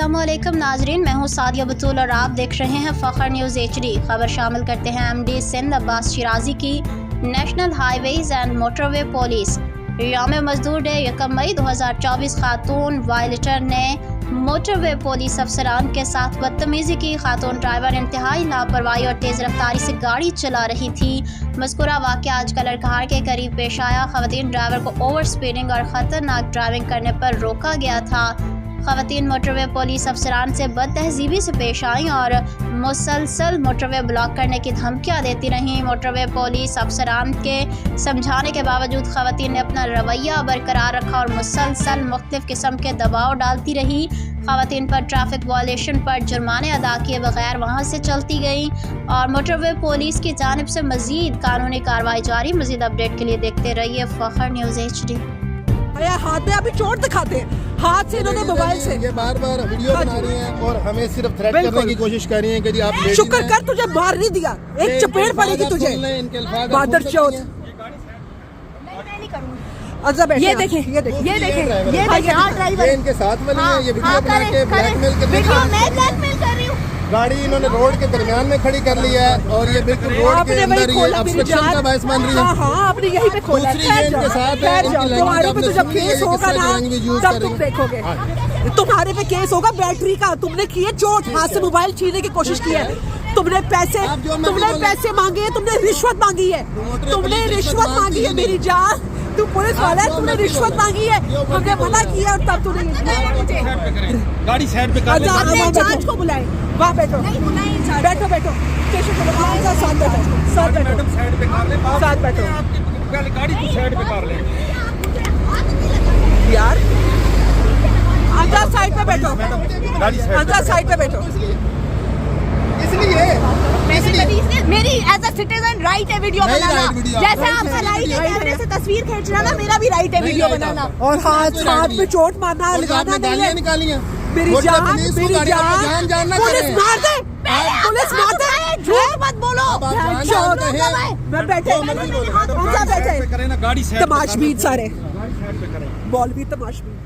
अस्सलामुअलैकुम नाजरीन, मैं हूँ सादिया बतूल और आप देख रहे हैं फ़ख्र न्यूज़ HD। खबर शामिल करते हैं MD सिंध अब्बास शिराजी की national highways and motorway police यौम मजदूर डे 1 मई 2024 खातून वायलेटर ने मोटरवे पुलिस अफसरान के साथ बदतमीजी की। खातून ड्राइवर इंतहाई लापरवाही और तेज़ रफ्तारी से गाड़ी चला रही थी। मज़कूरा वाक़या आज कलरकहार के करीब पेश आया। ख़वातीन ड्राइवर को ओवर स्पीडिंग और ख़तरनाक ड्राइविंग करने पर रोका गया था। ख़वातीन मोटरवे पुलिस अफसरान से बदतहजीबी से पेश आईं और मुसलसल मोटरवे ब्लॉक करने की धमकियां देती रहीं। मोटरवे पुलिस अफसरान के समझाने के बावजूद ख़वातीन ने अपना रवैया बरकरार रखा और मुसलसल मुख्तलिफ किस्म के दबाव डालती रही। ख़वातीन पर ट्रैफिक वायलेशन पर जुर्माने अदा किए बगैर वहाँ से चलती गईं और मोटरवे पुलिस की जानिब से मज़ीद कानूनी कार्रवाई जारी। मज़ीद अपडेट के लिए देखते रहिए फ़ख्र न्यूज़ HD। हाथ में अभी चोट दिखाते हैं, हाथ से इन्होंने मोबाइल से ये बार बार वीडियो बना रही हैं और हमें सिर्फ थ्रेट करने की कोशिश कर रही हैं कि जी आप शुक्र कर तुझे मार नहीं दिया, एक चपेट पड़ेगी तुझे बादर चौथ। ये देखें, ये देखें, ये देखें, ये ड्राइवर इनके साथ वाली है, ये वीडियो बना के ब्लैकमेल कर रही है। गाड़ी इन्होंने रोड के दरमियान में खड़ी कर ली है और ये बिल्कुल रोड के अंदर ये ऑब्स्ट्रक्शन का बायस बन रही है। हाँ, आपने यही पे खोला। दूसरी ये इनके साथ है, तुम्हारे पे तो जब केस होगा ना तब तुम देखोगे, तुम्हारे पे केस होगा बैटरी का। तुमने की है चोट, हाथ से मोबाइल छीनने की कोशिश की है, तुमने पैसे मांगे हैं, तुमने रिश्वत मांगी है, तुमने रिश्वत मांगी है मेरी जान। तू पुलिस वाला है, तुमने रिश्वत मांगी है, हमने मना किया और तब तूने गाड़ी साइड पे कर ले। जांच को बुलाए, वहाँ बैठो बैठो बैठो स्टेशन पे साथ बैठो, साथ बैठो, साथ बैठो, गाड़ी को साइड पे कर ले यार। अंदर साइड पे बैठो, अंदर साइड पे बैठो। इसलिए मेरी एज अ सिटीजन राइट है वीडियो बनाना, जैसे आपका राइट है कैमरे से तस्वीर खींचना ना, मेरा भी राइट है वीडियो बनाना। और हाथ पे चोट मारना लगाना नहीं है। निकाली है मेरी जान, मेरी जान, पुलिस मार दे, पुलिस मार दे, झूठ मत बोलो। मैं बैठे गाड़ी तमाशबीन सारे, मौलवी तमाशबीन।